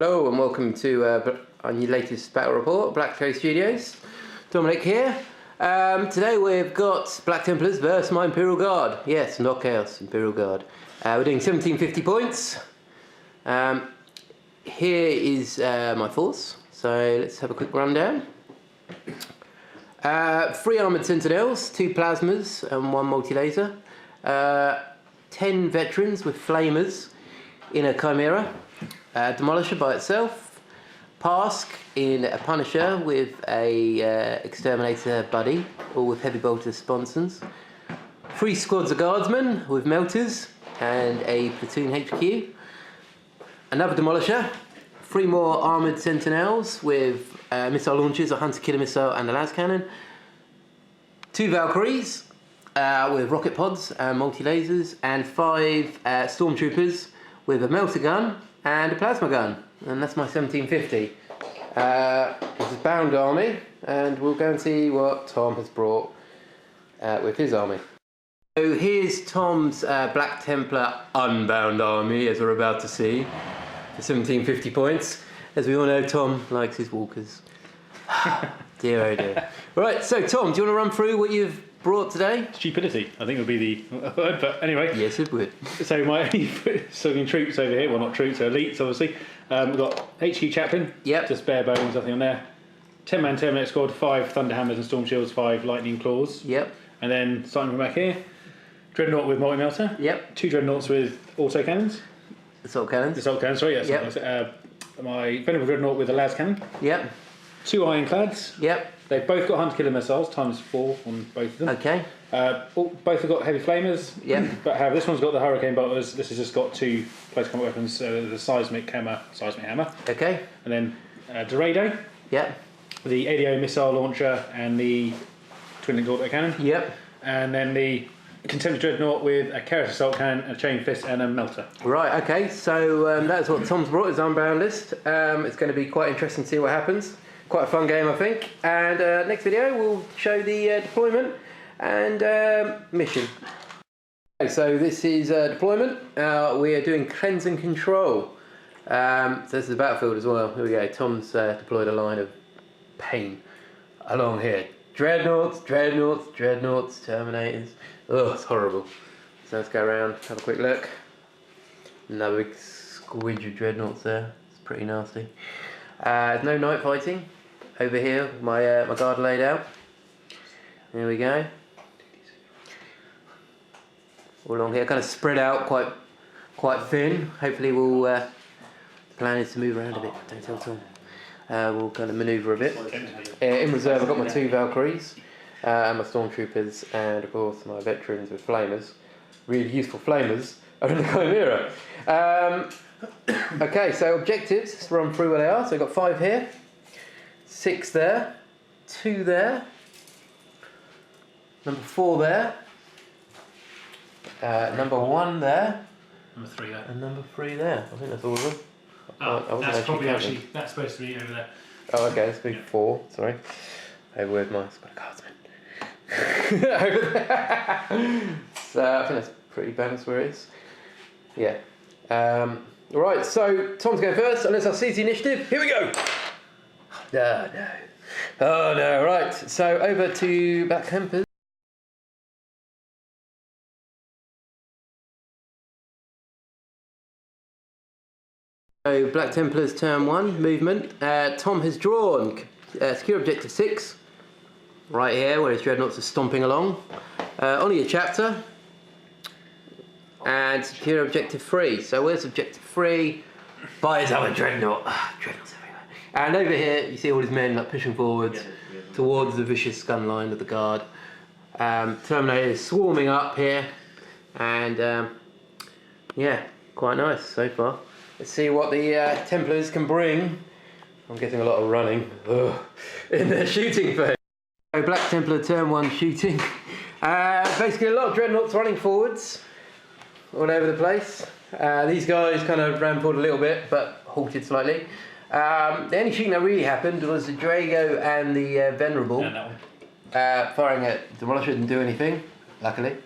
Hello and welcome to our new latest battle report, Black Coast Studios. Dominic here. Today we've got Black Templars versus my Imperial Guard. Yes, not Chaos, Imperial Guard. We're doing 1750 points. Here is my force, so let's have a quick rundown. 3 armoured sentinels, 2 plasmas and 1 multi-laser. 10 veterans with flamers in a chimera. Demolisher by itself, Pask in a Punisher with a Exterminator buddy, all with heavy bolter sponsons. 3 squads of guardsmen with melters and a platoon HQ. Another Demolisher. 3 more armoured sentinels with missile launchers, a hunter killer missile and a las cannon. 2 Valkyries with rocket pods and multi-lasers, and 5 stormtroopers with a melter gun and a plasma gun, and that's my 1750. This is Bound Army, and we'll go and see what Tom has brought with his army. So here's Tom's Black Templar Unbound Army, as we're about to see, for 1750 points. As we all know, Tom likes his walkers. Dear oh dear. Right, so Tom, do you want to run through what you've brought today? Stupidity, I think would be the word, but anyway. Yes, it would. So my troops over here, well not troops, elites obviously. We've got HQ Chaplain, Yep. Just bare bones, nothing on there. 10-man Terminator squad, 5 Thunderhammers and Storm Shields, 5 Lightning Claws. Yep. And then starting from back here, Dreadnought with multi-melter. Yep. 2 Dreadnoughts with auto cannons. Assault cannons. Assault cannons, sorry, yes. Yep. My Venerable Dreadnought with a las cannon. Yep. 2 Ironclads. Yep. They've both got hunter killer missiles, ×4 on both of them. Okay. Both have got heavy flamers. Yep. But this one's got the hurricane bolters. This has just got 2 close combat weapons, the seismic hammer. Okay. And then Dorado. Yep. The ADO missile launcher and the twin-linked autocannon. Yep. And then the Contemptor Dreadnought with a Keras assault cannon, a chain fist, and a melter. Right. Okay. So that's what Tom's brought, his unbound list. It's going to be quite interesting to see what happens. Quite a fun game, I think. And next video we'll show the deployment and mission. Okay, so this is deployment. We are doing cleanse and control. So this is the battlefield as well. Here we go. Tom's deployed a line of pain along here. Dreadnoughts, dreadnoughts, dreadnoughts, terminators. Oh, it's horrible. So let's go around, have a quick look. Another big squidge of dreadnoughts there. It's pretty nasty. There's no night fighting over here. My my guard laid out. There we go. All along here, kind of spread out, quite thin. Hopefully, we'll. The plan is to move around a bit. Don't tell Tom. We'll kind of manoeuvre a bit. In reserve, I've got my 2 Valkyries, and my stormtroopers, and of course my veterans with flamers. Really useful flamers are in the Chimera. Okay, so objectives, let's run through where they are. So we've got 5 here, 6 there, 2 there, number 4 there, number 1 there, Number 3 there. and number 3 there. I think that's all of them. That's probably counting. That's supposed to be over there. Oh, okay, let's be 4, sorry. Over with my squad of guardsmen. Over there. So I think that's pretty balanced where it is. Yeah. Right, so Tom's going first, unless I seize the initiative. Here we go! No. Oh no, right. So over to Black Templars. So Black Templars turn 1, movement. Tom has drawn secure objective 6. Right here, where his dreadnoughts are stomping along. Only your chapter. And secure objective 3. So where's objective 3? By his other dreadnought. Dreadnoughts everywhere. And over here you see all his men like pushing forwards towards the vicious gun line of the guard. Terminator is swarming up here, and yeah, quite nice so far. Let's see what the Templars can bring. I'm getting a lot of running in their shooting phase. So Black Templar turn 1 shooting. Basically a lot of dreadnoughts running forwards all over the place. These guys kind of ran forward a little bit, but halted slightly. The only shooting that really happened was the Drago and the Venerable firing at Demolisher. Didn't do anything, luckily.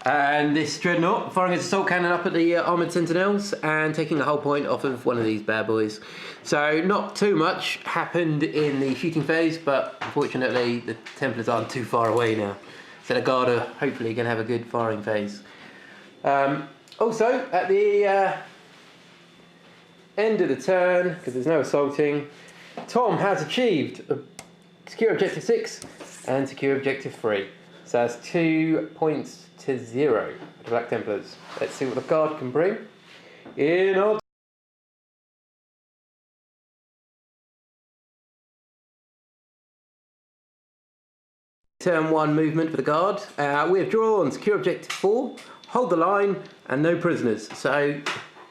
And this dreadnought firing its assault cannon up at the armoured sentinels and taking a whole point off of one of these bad boys. So not too much happened in the shooting phase, but unfortunately the Templars aren't too far away now. So the Guard are hopefully going to have a good firing phase. Also, at the end of the turn, because there's no assaulting, Tom has achieved secure objective 6 and secure objective 3. So that's 2 points to 0 for the Black Templars. Let's see what the Guard can bring in our turn 1 movement for the Guard. We have drawn secure objective 4, hold the line, and no prisoners. So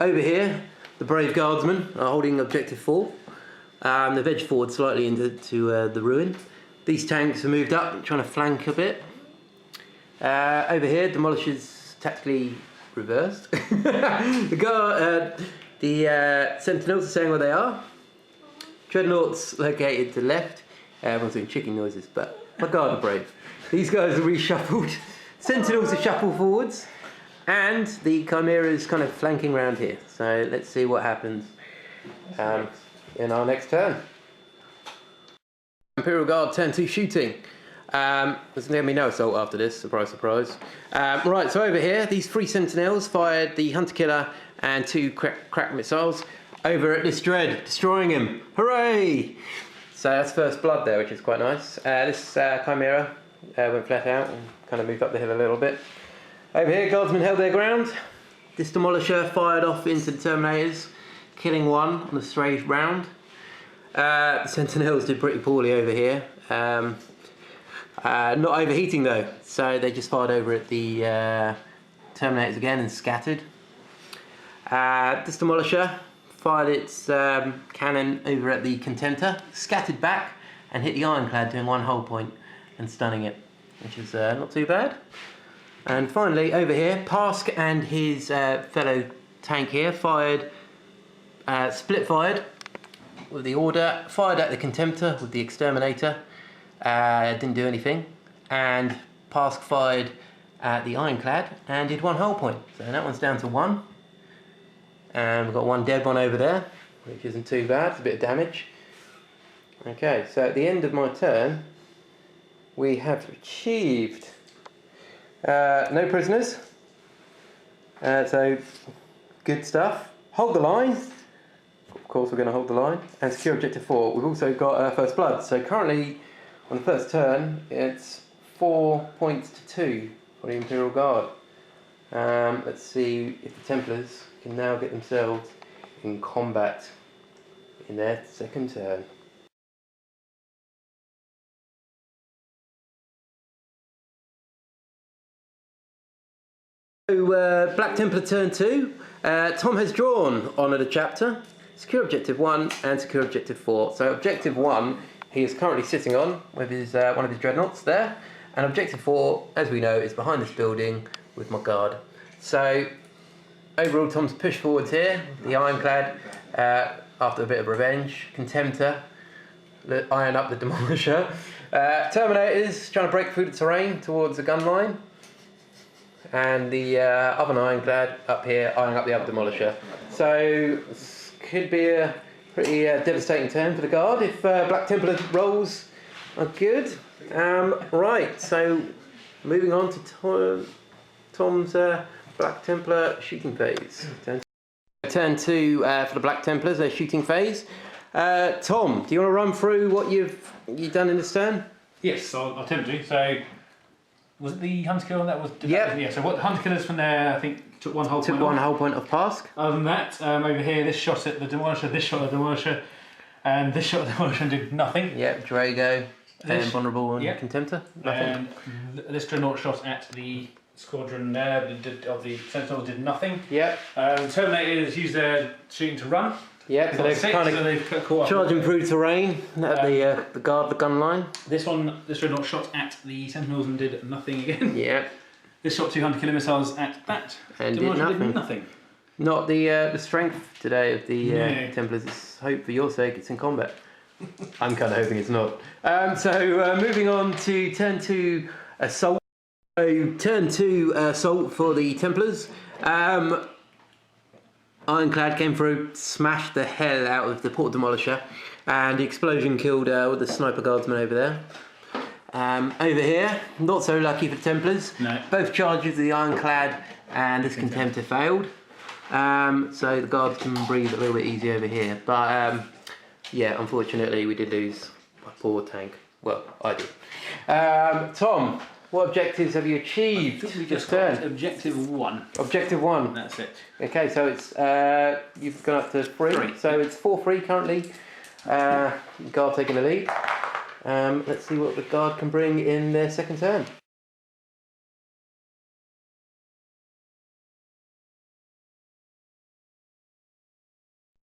over here, the brave Guardsmen are holding objective 4. They've edged forward slightly into the ruin. These tanks are moved up, trying to flank a bit. Over here, demolishers tactically reversed. The sentinels are saying where they are. Dreadnoughts located to the left. Everyone's doing chicken noises, but my Guard are brave. These guys are reshuffled. Sentinels are shuffled forwards, and the Chimera is kind of flanking around here. So let's see what happens in our next turn. Imperial Guard turn 2 shooting. There's going to be no assault after this, surprise, surprise. Right, so over here, these 3 sentinels fired the Hunter Killer and 2 crack missiles over at this dread, destroying him. Hooray! So that's first blood there, which is quite nice. This Chimera went flat out and kind of moved up the hill a little bit. Over here, Guardsmen held their ground. This Demolisher fired off into the Terminators, killing 1 on the stray round. The Sentinels did pretty poorly over here. Not overheating though, so they just fired over at the Terminators again and scattered. This Demolisher fired its cannon over at the Contemptor, scattered back and hit the Ironclad, doing 1 hull point and stunning it, which is not too bad. And finally over here, Pask and his fellow tank here fired, split fired with the Order, fired at the Contemptor with the Exterminator. Didn't do anything, and Pask fired at the Ironclad and did 1 hull point. So that one's down to 1, and we've got 1 dead one over there, which isn't too bad. It's a bit of damage. Okay, so at the end of my turn, we have achieved no prisoners. So good stuff. Hold the line. Of course, we're going to hold the line and secure objective 4. We've also got first blood. So currently, on the first turn, it's 4 points to 2 for the Imperial Guard. Let's see if the Templars can now get themselves in combat in their second turn. So, Black Templar turn 2. Tom has drawn Honour the Chapter, secure objective 1 and secure objective 4. So objective 1 he is currently sitting on with his one of his dreadnoughts there, and objective 4, as we know, is behind this building with my Guard. So overall, Tom's pushed forwards here. The Ironclad, after a bit of revenge, Contemptor, iron up the Demolisher. Terminators trying to break through the terrain towards the gun line, and the other Ironclad up here eyeing up the other Demolisher. So this could be a pretty devastating turn for the Guard if Black Templar rolls are good. Right, so moving on to Tom's Black Templar shooting phase. Turn 2 for the Black Templars, their shooting phase. Tom, do you want to run through what you've done in this turn? Yes, I'll attempt to. So, was it the Hunter Killer that was? Yeah. Yeah. So what Hunter Killers from there? I think took 1 whole point. Took 1 whole point of Pask. Other than that, over here, this shot at the Demolisher, this shot at the Demolisher, and this shot at the Demolisher did nothing. Yep, Drago, and Vulnerable and Contemptor. Nothing. And this Dreadnought shot at the squadron there of the Sentinels did nothing. Yep. Terminators used their shooting to run. Yep, so they've caught up, charging through terrain at the Guard, the gun line. This Dreadnought shot at the Sentinels and did nothing again. Yep. This shot 200 killer missiles at that. And did nothing. Not the strength today of the Templars. It's hope for your sake it's in combat. I'm kind of hoping it's not. So moving on to turn 2 assault. So turn 2 assault for the Templars. Ironclad came through, smashed the hell out of the port demolisher, and the explosion killed all the sniper guardsmen over there. Over here, not so lucky for the Templars. No. Both charges of the Ironclad and this Contemptor failed. So the guards can breathe a little bit easier over here. But yeah, unfortunately we did lose a poor tank. Well, I did. Tom, what objectives have you achieved? I think we just turned? got objective 1. Objective 1. That's it. Okay, so it's you've gone up to 3. So it's 4-3 currently. Guard taking the lead. Let's see what the Guard can bring in their second turn.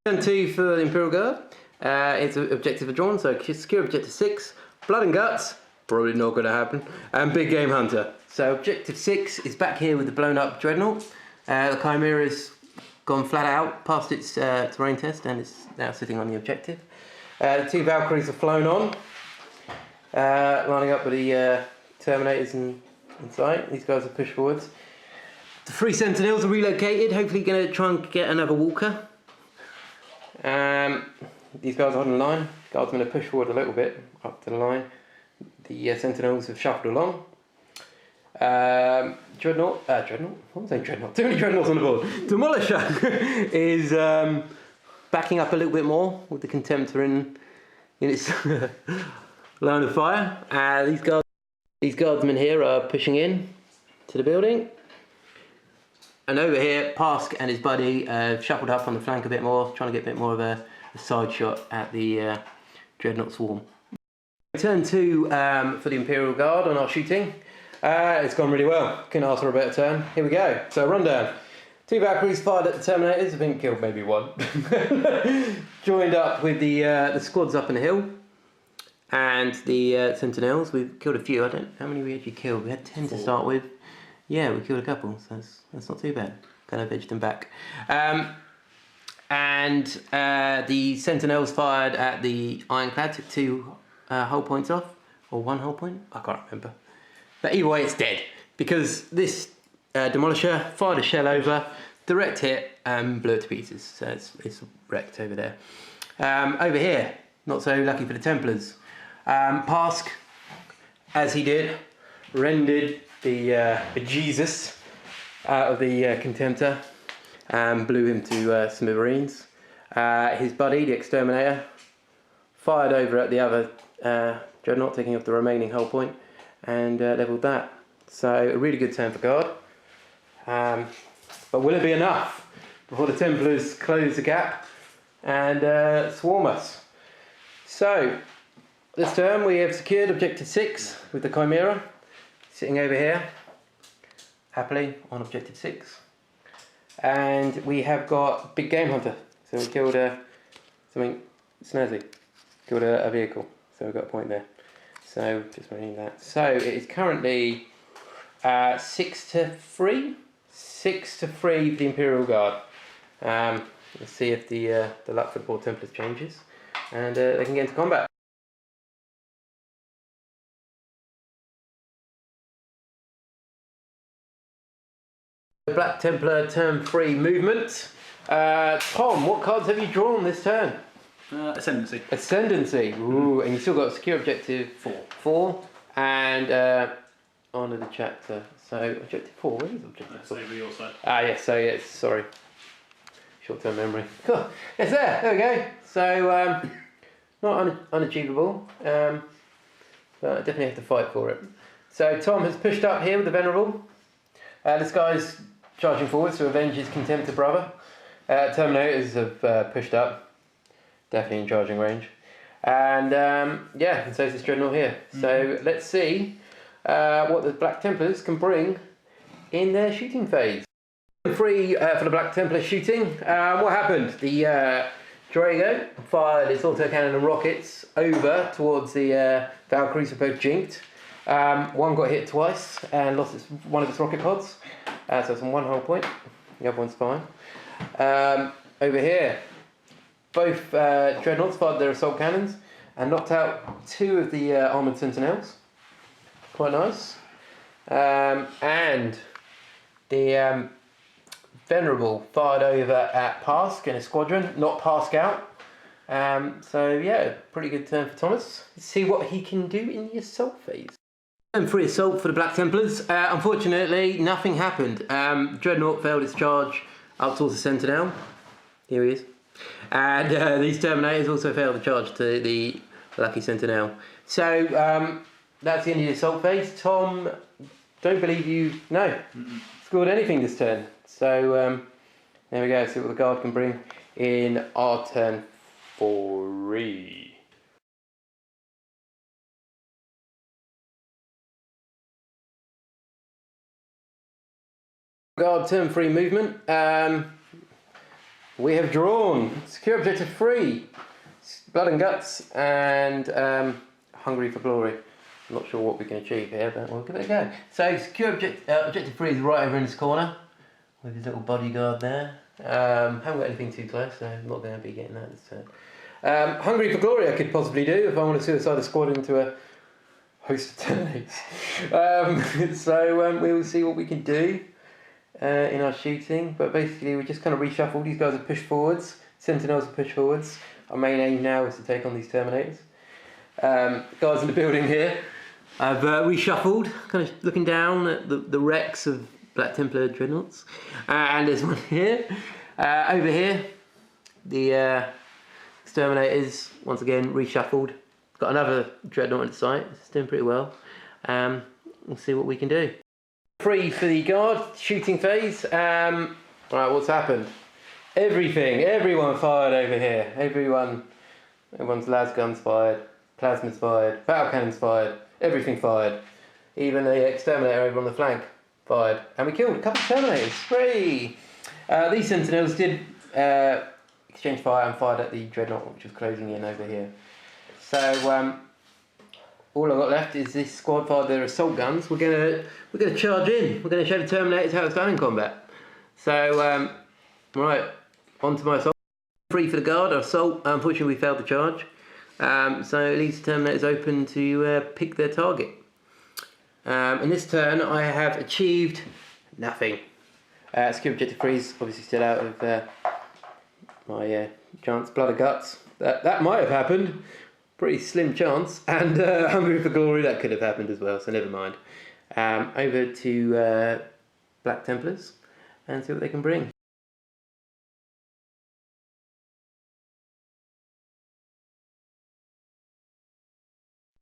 Turn 2 for the Imperial Guard. It's an objective are drawn, so secure objective 6. Blood and Guts, probably not going to happen. And Big Game Hunter. So objective 6 is back here with the blown up Dreadnought. The Chimera's gone flat out past its terrain test and it's now sitting on the objective. The 2 Valkyries have flown on, lining up with the Terminators in sight. These guys have pushed forwards. The 3 Sentinels are relocated, hopefully going to try and get another Walker. These guys are on the line. Guardsmen have pushed forward a little bit up to the line. The Sentinels have shuffled along. Dreadnought. What was I saying? Dreadnought. Too many Dreadnoughts on the board. Demolisher is backing up a little bit more with the Contemptor in its line of fire. These guardsmen here are pushing in to the building. And over here, Pask and his buddy shuffled up on the flank a bit more, trying to get a bit more of a side shot at the Dreadnought swarm. Turn 2 for the Imperial Guard on our shooting. It's gone really well. Couldn't ask for a better turn. Here we go. So rundown. 2 Valkyries fired at the Terminators. I think killed maybe 1. Joined up with the squads up in the hill. And the Sentinels. We've killed a few. I don't know how many we actually killed. We had 10 to start with. Yeah, we killed a couple, so that's not too bad. Kind of edged them back. And the Sentinels fired at the Ironclad, took 2 hull points off, or 1 hull point? I can't remember. But either way, it's dead, because this Demolisher fired a shell over, direct hit, and blew it to pieces. So it's wrecked over there. Over here, not so lucky for the Templars. Pask, as he did, rendered the Jesus out of the Contemptor and blew him to smithereens. His buddy, the Exterminator, fired over at the other Dreadnought, taking off the remaining hull point and levelled that. So a really good turn for Guard. But will it be enough before the Templars close the gap and swarm us? So this turn we have secured objective 6 with the Chimera. Sitting over here, happily on objective 6. And we have got Big Game Hunter. So we killed something snazzy. Killed a vehicle. So we've got a point there. So just reading that. So it is currently 6-3. 6-3 for the Imperial Guard. Let's see if the luck for the Port Templars changes. And they can get into combat. Black Templar turn 3 movement. Tom, what cards have you drawn this turn? Ascendancy. Ascendancy. Ooh, and you still got secure objective 4. And honour the chapter. So objective 4. Where is objective 4? Over your side. Yes. So yes. Sorry. Short-term memory. Cool. It's there. There we go. So not unachievable. But I definitely have to fight for it. So Tom has pushed up here with the Venerable. This guy's charging forwards to avenge his Contemptor brother. Terminators have pushed up, definitely in charging range. And yeah, and so is this Dreadnought here. So let's see what the Black Templars can bring in their shooting phase. 3 for the Black Templar shooting. What happened? The Drago fired its autocannon and rockets over towards the Valkyries, were both jinked. One got hit twice and lost one of its rocket pods, so it's on 1 hull point. The other one's fine. Over here, both Dreadnoughts fired their assault cannons and knocked out 2 of the armoured Sentinels. Quite nice. And the Venerable fired over at Pask in a squadron, not Pask out. So yeah, pretty good turn for Thomas. Let's see what he can do in the assault phase. Turn 3 assault for the Black Templars. Unfortunately, nothing happened. Dreadnought failed its charge up towards the Sentinel. Here he is. And these Terminators also failed the charge to the Lucky Sentinel. So that's the end of the assault phase. Tom, don't believe you scored anything this turn. So there we go. See what the Guard can bring in our turn 3. Guard turn 3 movement. We have drawn secure objective 3, blood and guts, and hungry for glory. I'm not sure what we can achieve here, but we'll give it a go. So secure objective 3 is right over in this corner with his little bodyguard there. Haven't got anything too close, so I'm not going to be getting that this turn. Hungry for glory I could possibly do if I want to suicide a squad into a host of Terminators. So we will see what we can do in our shooting, but basically we just kind of reshuffle. These guys are pushed forwards, Sentinels are pushed forwards. Our main aim now is to take on these Terminators. Guys in the building here, I've reshuffled, kind of looking down at the wrecks of Black Templar dreadnoughts, and there's one here. Over here, the exterminators, once again reshuffled. Got another dreadnought in sight, it's doing pretty well. We'll see what we can do. 3 for the Guard, shooting phase. Right, what's happened? Everyone fired over here. Everyone's las guns fired, plasmas fired, battle cannons fired, everything fired. Even the exterminator over on the flank fired. And we killed a couple of Terminators. 3! These Sentinels did exchange fire and fired at the Dreadnought, which was closing in over here. So all I've got left is this squad fired their assault guns. We're gonna charge in. We're gonna show the Terminators how it's done in combat. So right, on to my assault. 3 for the Guard. Our assault, unfortunately, we failed the charge. So it leaves the Terminators open to pick their target. In this turn, I have achieved nothing. Secure objective 3 is obviously still out of my chance. Blood of guts. That might have happened. Pretty slim chance. And hungry for glory, that could have happened as well. So never mind. Over to Black Templars and see what they can bring.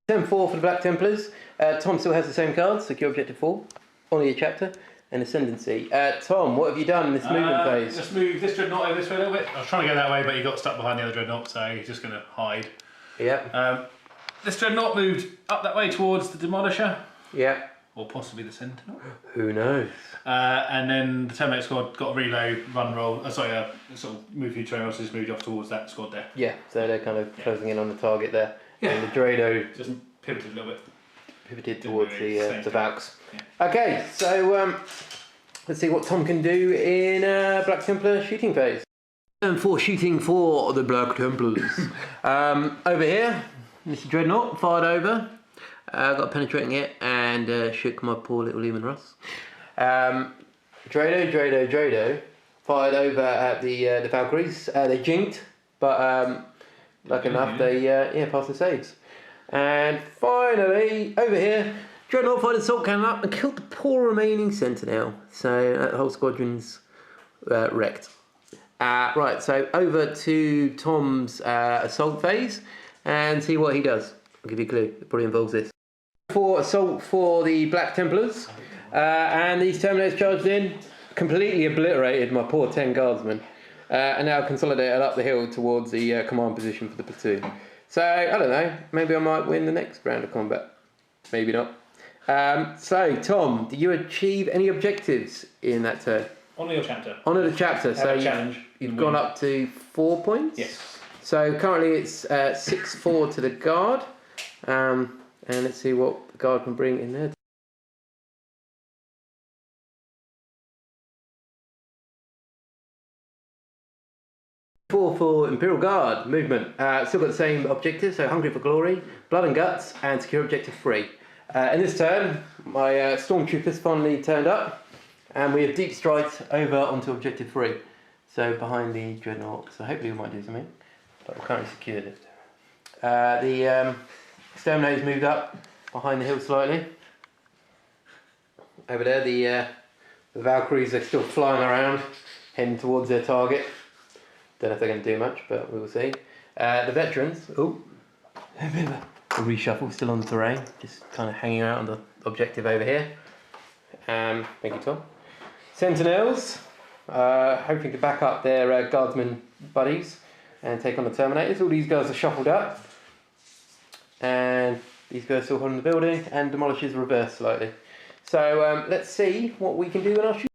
Turn 4 for the Black Templars. Tom still has the same cards, secure objective 4, only a chapter, and ascendancy. Tom, what have you done in this movement phase? Just move this dreadnought over this way a little bit. I was trying to go that way, but he got stuck behind the other dreadnought, so he's just going to hide. Yep. This dreadnought moved up that way towards the Demolisher. Yep. Or possibly the Sentinel. Who knows? And then the Terminator squad got a reload, run roll. Sort of move through terrain, just moved off towards that squad there. Yeah, so they're kind of closing in on the target there. Yeah. And the Drado just pivoted a little bit. Pivoted towards the Valks. Yeah. Okay, so let's see what Tom can do in Black Templar shooting phase. Turn 4 shooting for the Black Templars. Over here, Mr. Dreadnought fired over. Got a penetrating hit and shook my poor little Lehman Russ. Drado fired over at the Valkyries. They jinked, but luck enough they passed the saves. And finally, over here, Dreadnought fired a assault cannon up and killed the poor remaining Sentinel. So that whole squadron's wrecked. Right, so over to Tom's assault phase and see what he does. I'll give you a clue, it probably involves this. For assault for the Black Templars, and these Terminators charged in, completely obliterated my poor 10 guardsmen, and now consolidated up the hill towards the command position for the platoon. So, I don't know, maybe I might win the next round of combat. Maybe not. So, Tom, did you achieve any objectives in that turn? Honour your chapter. Honour the chapter, so challenge. You've gone up to 4 points? Yes. So, currently it's 6-4 to the Guard. And let's see what the Guard can bring in there. For Imperial Guard movement, still got the same objectives, so hungry for glory, blood and guts, and secure objective 3. In this turn, my stormtroopers finally turned up, and we have deep striked over onto objective 3. So behind the dreadnought. So hopefully we might do something, but we're currently secured it. The exterminators moved up behind the hill slightly. Over there, the Valkyries are still flying around, heading towards their target. Don't know if they're going to do much, but we will see. The veterans, oh, a bit of a reshuffle, still on the terrain, just kind of hanging out on the objective over here. Thank you, Tom. Sentinels, hoping to back up their guardsmen buddies and take on the Terminators. All these guys are shuffled up, and these guys still holding the building, and demolishes reverse slightly. So let's see what we can do in our shooting.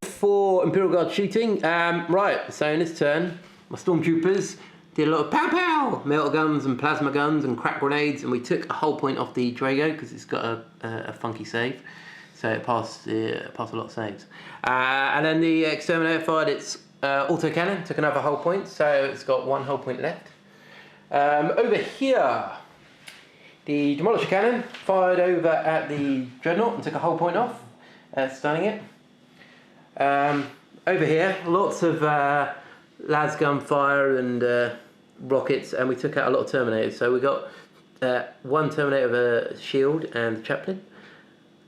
For Imperial Guard shooting, right, so in this turn, my stormtroopers did a lot of pow pow, melter guns and plasma guns and crack grenades, and we took a whole point off the Drago because it's got a funky save, so it passed a lot of saves. And then the exterminator fired its autocannon, took another whole point, so it's got 1 whole point left. Over here, the demolisher cannon fired over at the dreadnought and took a whole point off, stunning it. Over here, lots of las gun fire and rockets, and we took out a lot of Terminators. So we got 1 Terminator of a shield and the chaplain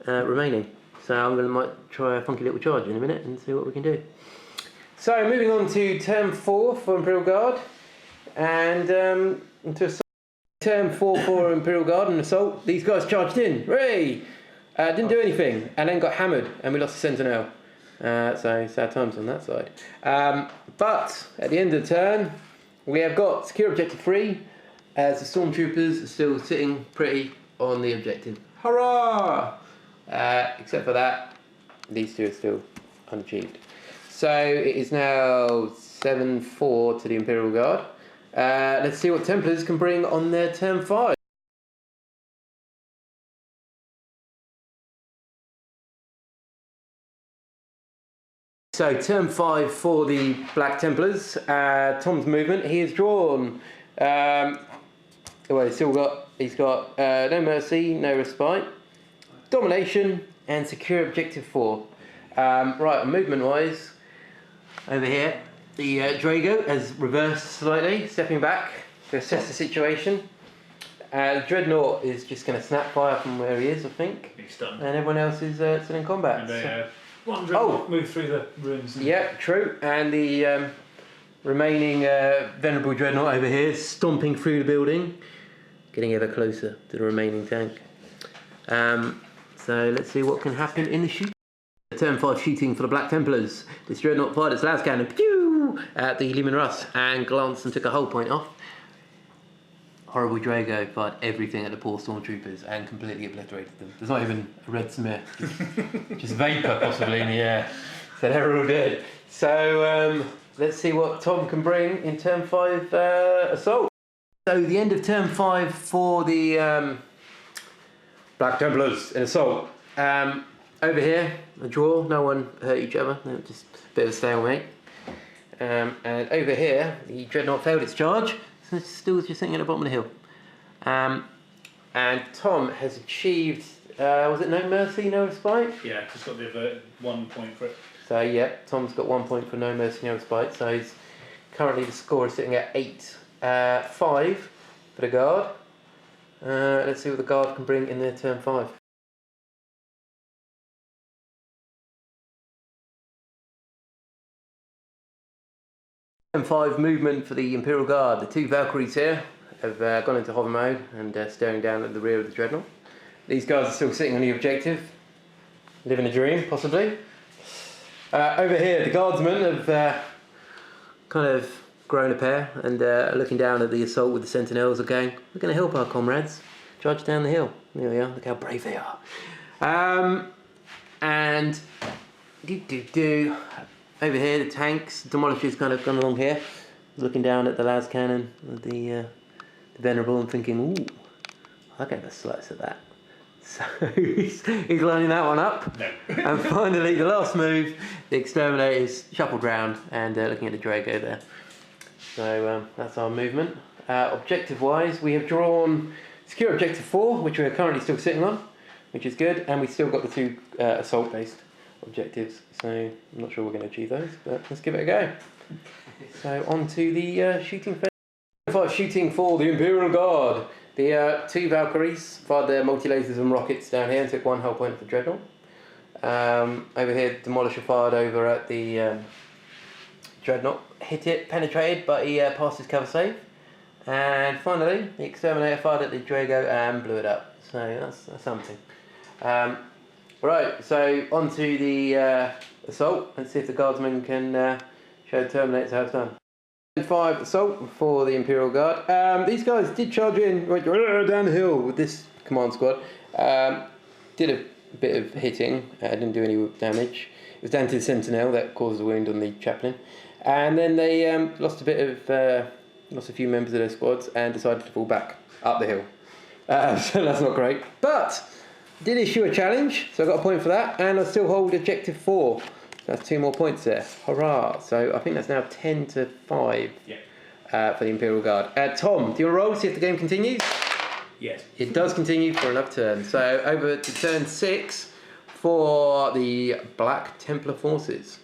remaining. So might try a funky little charge in a minute and see what we can do. So moving on to turn 4 for Imperial Guard, and into assault. Turn 4 for Imperial Guard and assault. These guys charged in. Hooray! Didn't do anything, and then got hammered, and we lost a sentinel. So sad times on that side. But at the end of the turn, we have got secure objective 3, as the stormtroopers are still sitting pretty on the objective. Hurrah! Except for that, these two are still unachieved. So it is now 7-4 to the Imperial Guard. Let's see what Templars can bring on their turn 5. So turn 5 for the Black Templars. Tom's movement. He has drawn. Well, he's got no mercy, no respite, domination, and secure objective 4. Right, movement wise, over here, the Drago has reversed slightly, stepping back to assess the situation. Dreadnought is just going to snap fire from where he is, I think. He's stunned. And everyone else is still in combat. And one Dreadnought moved through the ruins. Yeah, true. And the remaining venerable Dreadnought over here, stomping through the building, getting ever closer to the remaining tank. So let's see what can happen in the shoot. Turn 5 shooting for the Black Templars. This Dreadnought fired its las cannon at the Leman Russ and glanced and took a whole point off. Horrible Drago fired everything at the poor stormtroopers and completely obliterated them. There's not even a red smear, just vapour possibly in the air. So they're all dead. So let's see what Tom can bring in turn 5 assault. So the end of turn 5 for the Black Templars in assault. Over here, a draw, no one hurt each other, just a bit of a stalemate. And over here, the Dreadnought failed its charge, so it's still just sitting at the bottom of the hill. And Tom has achieved, was it no mercy, no respite? Yeah, just got the 1 point for it. So yeah, Tom's got 1 point for no mercy, no respite, so he's currently the score is sitting at 8-5 for the Guard. Let's see what the Guard can bring in their turn 5. Turn 5 movement for the Imperial Guard. The 2 Valkyries here have gone into hover mode and staring down at the rear of the Dreadnought. These guys are still sitting on the objective, living a dream, possibly. Over here, the Guardsmen have kind of grown a pair and looking down at the assault with the Sentinels are going, we're going to help our comrades. Charge down the hill. There we are, look how brave they are. And over here, the tanks, Demolisher's kind of gone along here, looking down at the las cannon with the Venerable and thinking, ooh, I'll get a slice of that. So he's lining that one up. No. And finally, the last move, the Exterminator's shuffled round and looking at the Drago there. So that's our movement. Objective-wise, we have drawn secure objective 4, which we are currently still sitting on. which is good. And we still got the 2 assault-based objectives, so I'm not sure we're going to achieve those, but let's give it a go. So on to the shooting phase. 5 shooting for the Imperial Guard. The 2 Valkyries fired their multi-lasers and rockets down here and took 1 hull point for Dreadnought. Over here, Demolisher fired over at the Dreadnought, hit it, penetrated, but he passed his cover save. And finally, the Exterminator fired at the Drago and blew it up. So that's something. Right, so on to the assault. Let's see if the Guardsmen can show the Terminators how it's done. 5 assault for the Imperial Guard. These guys did charge in, went down the hill with this command squad. Did a bit of hitting, didn't do any damage. It was down to the Sentinel that caused a wound on the Chaplain. And then they lost a few members of their squads and decided to fall back up the hill. So that's not great. But did issue a challenge, so I got a point for that, and I still hold objective 4. So that's 2 more points there. Hurrah! So I think that's now 10-5 for the Imperial Guard. Tom, do you want to roll, see if the game continues? Yes. It does continue for another turn. So over to turn 6 for the Black Templar forces.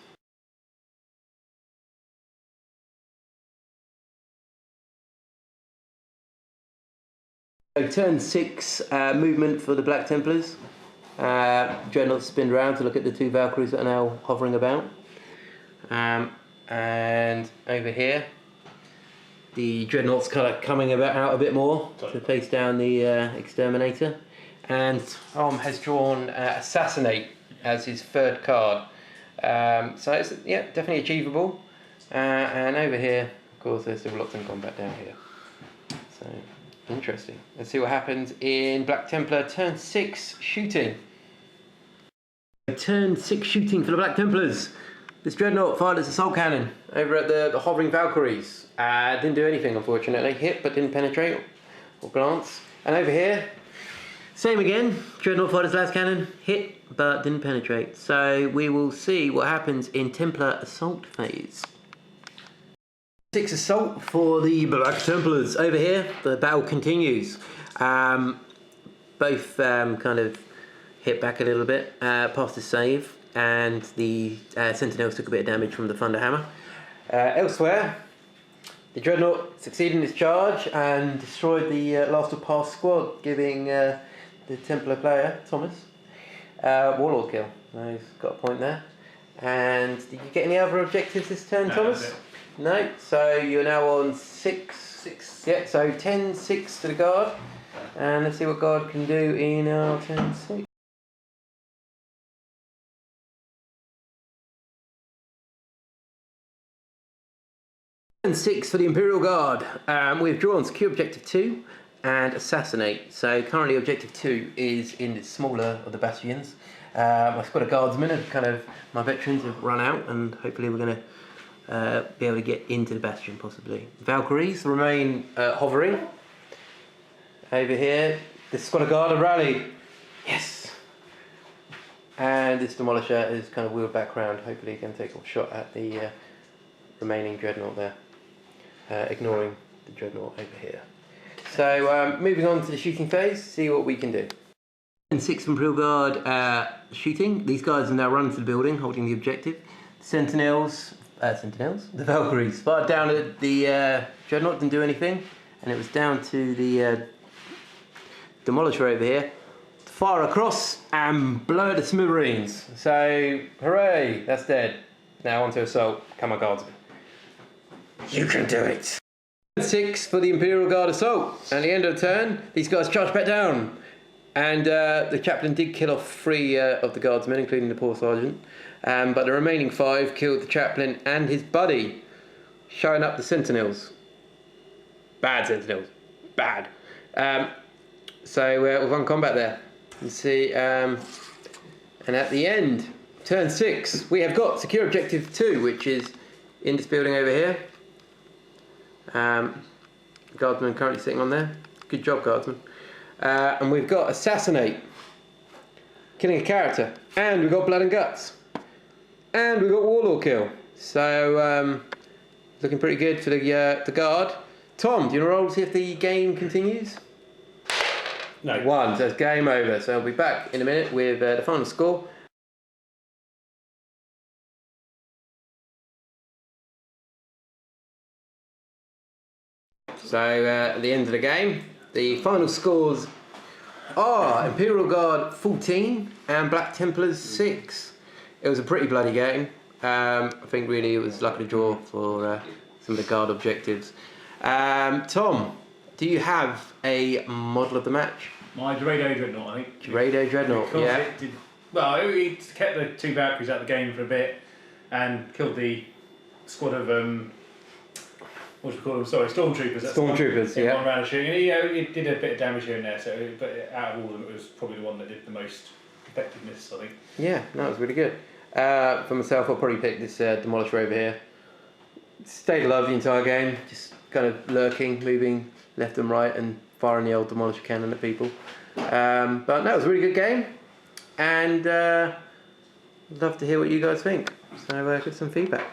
So turn 6 movement for the Black Templars. Dreadnought spin around to look at the 2 Valkyries that are now hovering about. And over here, the Dreadnought's kind of coming out a bit more to face down the Exterminator. And Tom has drawn Assassinate as his 3rd card. So it's definitely achievable. And over here, of course, there's still lots in combat down here. So interesting. Let's see what happens in Black Templar turn 6 shooting. Turn 6 shooting for the Black Templars. This Dreadnought fired its assault cannon over at the hovering Valkyries. Didn't do anything, unfortunately. Hit but didn't penetrate or glance. And over here, same again. Dreadnought fired its last cannon, hit but didn't penetrate. So we will see what happens in Templar assault phase. 6 assault for the Black Templars. Over here, the battle continues. Both kind of hit back a little bit, past the save, and the Sentinels took a bit of damage from the Thunder Hammer. Elsewhere, the Dreadnought succeeded in its charge and destroyed the last of past squad, giving the Templar player, Thomas, Warlord kill. So he's got a point there. And did you get any other objectives this turn, Thomas? No, so you're now on 6. Yeah, so 10-6 to the Guard. And let's see what Guard can do in our turn 6. Turn 6 for the Imperial Guard. We've drawn Secure Objective 2 and Assassinate. So currently Objective 2 is in the smaller of the bastions. My squad of Guardsmen have my veterans have run out, and hopefully we're going to be able to get into the bastion possibly. Valkyries remain hovering. Over here, this squad of Guard have rallied. Yes! And this Demolisher is wheeled back round. Hopefully he can take a shot at the remaining Dreadnought there. Ignoring the Dreadnought over here. So moving on to the shooting phase, see what we can do. And 6 Imperial Guard shooting. These guys are now running to the building, holding the objective. Sentinels, the Valkyries fired down at the Dreadnought, didn't do anything, and it was down to the Demolisher over here to fire across and blow at the smithereens. So hooray, that's dead. Now on to assault. Come on, Guardsmen. You can do it. 6 for the Imperial Guard assault. At the end of the turn, these guys charge back down. And the Chaplain did kill off 3 of the Guardsmen, including the poor Sergeant. But the remaining 5 killed the Chaplain and his buddy, showing up the Sentinels. Bad Sentinels. Bad. So we've won combat there. You see, and at the end, turn 6, we have got Secure Objective 2, which is in this building over here. Guardsman currently sitting on there. Good job, Guardsman. And we've got Assassinate, killing a character, and we've got Blood and Guts, and we've got Warlord kill. So looking pretty good for the Guard. Tom, do you want to roll to see if the game continues? No. 1, so it's game over. So I'll be back in a minute with the final score. So at the end of the game, the final scores are Imperial Guard 14 and Black Templars 6. It was a pretty bloody game. I think really it was luck of the draw for some of the guard objectives. Tom, do you have a model of the match? My Dorado Dreadnought, I think. Dorado Dreadnought, Because yeah. it did, well, it kept the 2 Valkyries out of the game for a bit and killed the squad of what do you call them? Sorry, stormtroopers. Stormtroopers, yeah. One round of shooting. It did a bit of damage here and there. So, but out of all of them, it was probably the one that did the most effectiveness, I think. Yeah, no, it was really good. For myself, I'll probably pick this Demolisher over here. Stayed alive the entire game, just kind of lurking, moving left and right, and firing the old Demolisher cannon at people. But no, it was a really good game, and I'd love to hear what you guys think. So, get some feedback.